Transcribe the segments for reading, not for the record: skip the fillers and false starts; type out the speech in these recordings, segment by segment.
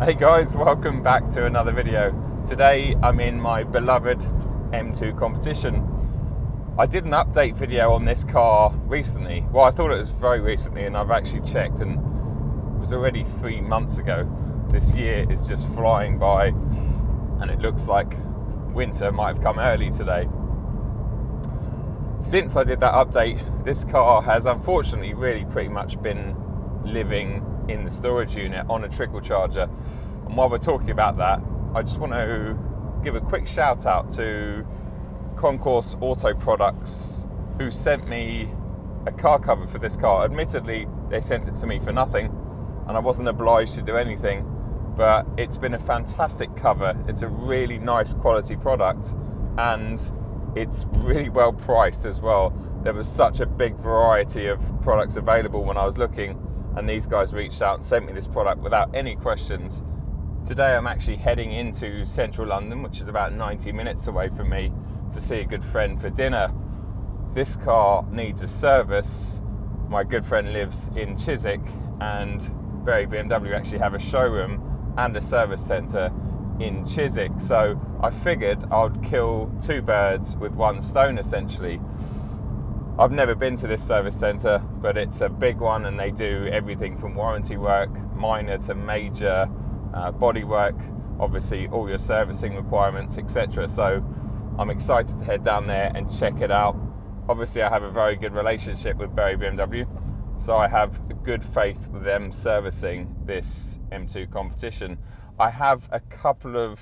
Hey guys, welcome back to another video. Today I'm in my beloved M2 competition. I did an update video on this car recently. Well, I thought it was very recently, and I've actually checked and it was already 3 months ago. This year is just flying by and it looks like winter might have come early today. Since I did that update, this car has unfortunately really pretty much been living in the storage unit on a trickle charger. And while we're talking about that, I just want to give a quick shout out to Concourse Auto Products, who sent me a car cover for this car. Admittedly, they sent it to me for nothing and I wasn't obliged to do anything, but it's been a fantastic cover. It's a really nice quality product and it's really well priced as well. There was such a big variety of products available when I was looking, and these guys reached out and sent me this product without any questions. Today I'm actually heading into central London, which is about 90 minutes away from me, to see a good friend for dinner. This car needs a service. My good friend lives in Chiswick, and Bury BMW actually have a showroom and a service centre in Chiswick, so I figured I'd kill two birds with one stone essentially. I've never been to this service centre, but it's a big one and they do everything from warranty work, minor to major, body work, obviously all your servicing requirements, etc. So I'm excited to head down there and check it out. Obviously I have a very good relationship with Bury BMW, so I have good faith with them servicing this M2 competition. I have a couple of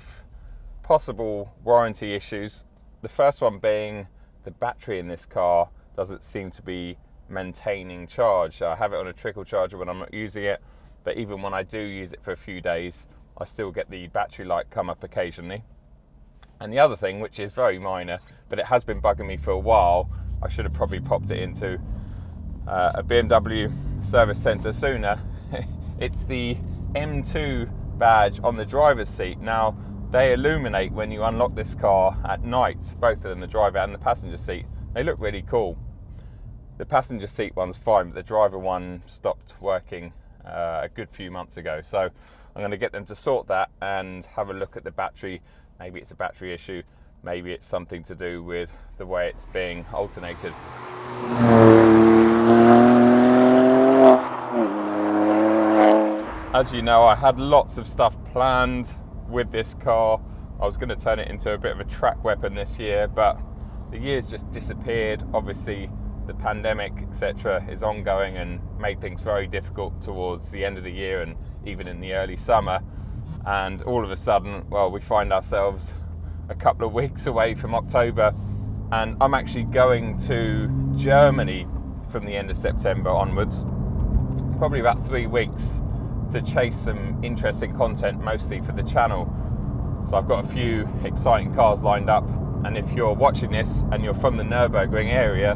possible warranty issues. The first one being the battery in this car doesn't seem to be maintaining charge. I have it on a trickle charger when I'm not using it, but even when I do use it for a few days, I still get the battery light come up occasionally. And the other thing, which is very minor, but it has been bugging me for a while, I should have probably popped it into a BMW Service Centre sooner. It's the M2 badge on the driver's seat. Now, they illuminate when you unlock this car at night, both of them, the driver and the passenger seat. They look really cool. The passenger seat one's fine, but the driver one stopped working a good few months ago. So I'm going to get them to sort that and have a look at the battery. Maybe it's a battery issue, maybe it's something to do with the way it's being alternated. As you know, I had lots of stuff planned with this car. I was going to turn it into a bit of a track weapon this year, but the year's just disappeared. Obviously, the pandemic, etc., is ongoing and made things very difficult towards the end of the year and even in the early summer. And all of a sudden, well, we find ourselves a couple of weeks away from October, and I'm actually going to Germany from the end of September onwards, probably about 3 weeks, to chase some interesting content, mostly for the channel. So I've got a few exciting cars lined up, and if you're watching this and you're from the Nürburgring area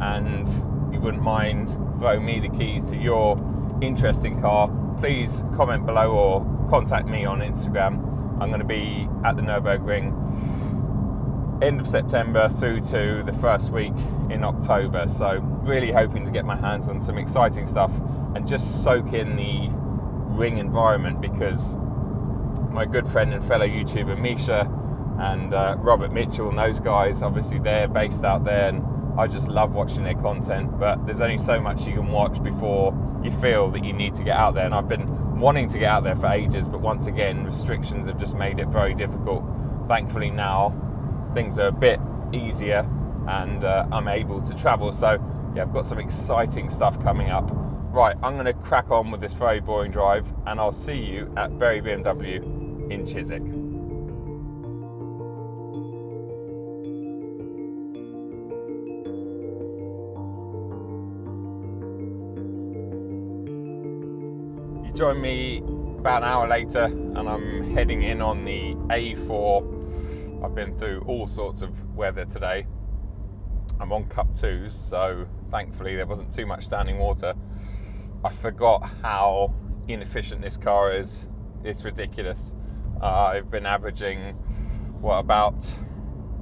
and you wouldn't mind throwing me the keys to your interesting car, please comment below or contact me on Instagram. I'm going to be at the Nürburgring end of September through to the first week in October, so really hoping to get my hands on some exciting stuff and just soak in the ring environment, because my good friend and fellow YouTuber Misha and Robert Mitchell and those guys, obviously they're based out there and I just love watching their content, but there's only so much you can watch before you feel that you need to get out there. And I've been wanting to get out there for ages, but once again restrictions have just made it very difficult. Thankfully now things are a bit easier and I'm able to travel, so yeah, I've got some exciting stuff coming up. Right, I'm going to crack on with this very boring drive and I'll see you at Bury BMW in Chiswick. You join me about an hour later and I'm heading in on the A4. I've been through all sorts of weather today. I'm on cup 2s, so thankfully there wasn't too much standing water. I forgot how inefficient this car is. It's ridiculous. I've been averaging, about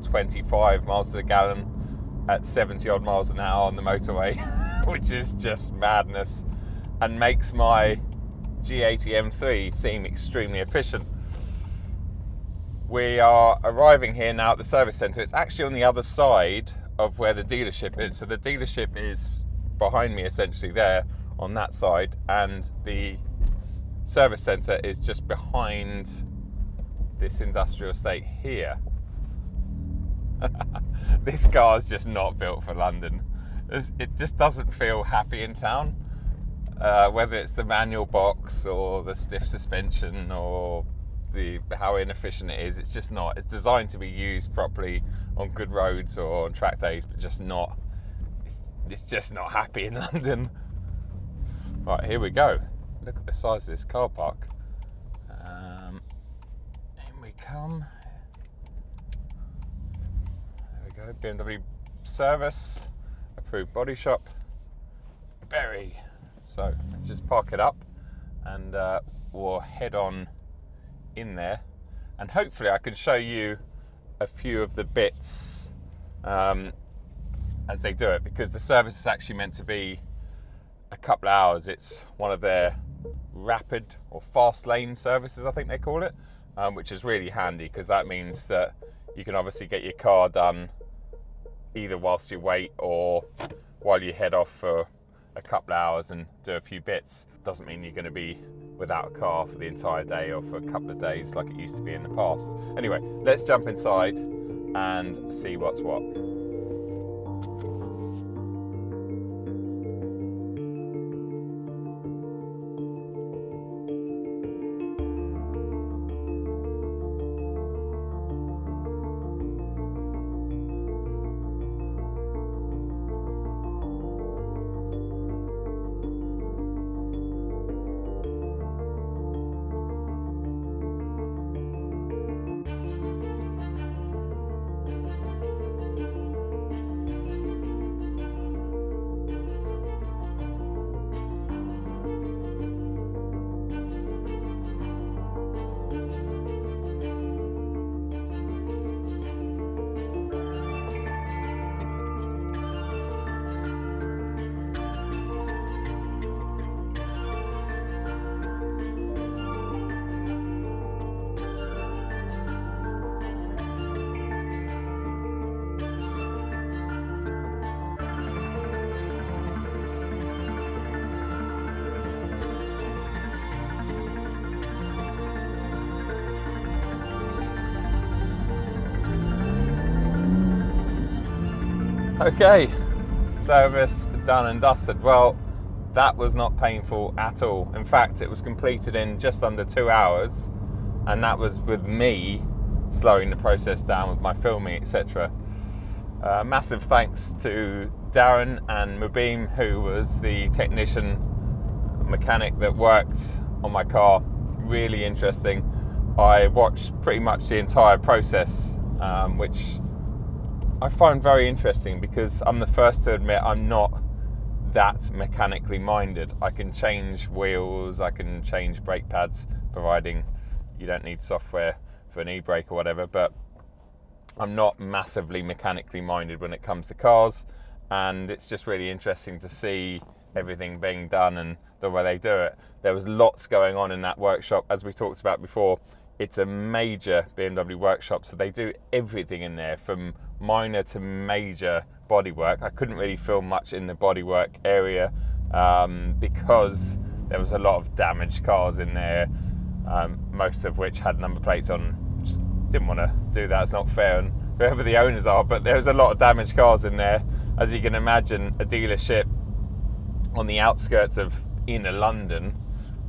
25 miles to the gallon at 70 odd miles an hour on the motorway, which is just madness and makes my G80 M3 seem extremely efficient. We are arriving here now at the service centre. It's actually on the other side of where the dealership is. So the dealership is behind me, essentially there on that side, and the service centre is just behind this industrial estate here. This car's just not built for London. It just doesn't feel happy in town, whether it's the manual box or the stiff suspension or how inefficient it is. It's just not. It's designed to be used properly on good roads or on track days, but just not. It's just not happy in London. Right, here we go. Look at the size of this car park. In we come. There we go. BMW Service, approved body shop. Bury. So let's just park it up, and we'll head on in there, and hopefully I can show you a few of the bits as they do it, because the service is actually meant to be a couple of hours. It's one of their rapid or fast lane services, I think they call it, which is really handy, because that means that you can obviously get your car done either whilst you wait or while you head off for a couple of hours and do a few bits. Doesn't mean you're going to be without a car for the entire day or for a couple of days like it used to be in the past. Anyway, let's jump inside and see what's what. Okay, service done and dusted. Well, that was not painful at all. In fact, it was completed in just under 2 hours, and that was with me slowing the process down with my filming, etc. Massive thanks to Darren and Mubin, who was the technician mechanic that worked on my car. Really interesting. I watched pretty much the entire process, which I find very interesting, because I'm the first to admit I'm not that mechanically minded. I can change wheels, I can change brake pads, providing you don't need software for an e-brake or whatever, but I'm not massively mechanically minded when it comes to cars, and it's just really interesting to see everything being done and the way they do it. There was lots going on in that workshop, as we talked about before. It's a major BMW workshop, so they do everything in there from minor to major bodywork. I couldn't really film much in the bodywork area because there was a lot of damaged cars in there, most of which had number plates on. Just didn't want to do that. It's not fair on whoever the owners are, but there was a lot of damaged cars in there. As you can imagine, a dealership on the outskirts of inner London,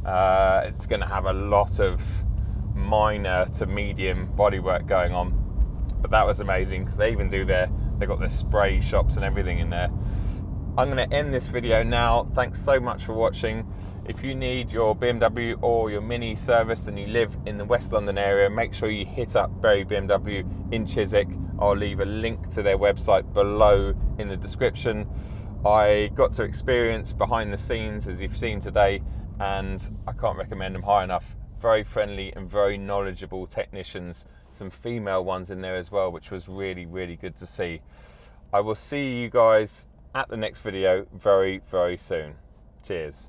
it's going to have a lot of minor to medium bodywork going on. But that was amazing, because they even do they've got their spray shops and everything in there. I'm going to end this video now. Thanks so much for watching. If you need your BMW or your Mini serviced and you live in the West London area, make sure you hit up Bury BMW in Chiswick. I'll leave a link to their website below in the description. I got to experience behind the scenes, as you've seen today, and I can't recommend them high enough. Very friendly and very knowledgeable technicians. Some female ones in there as well, which was really, really good to see. I will see you guys at the next video very, very soon. Cheers.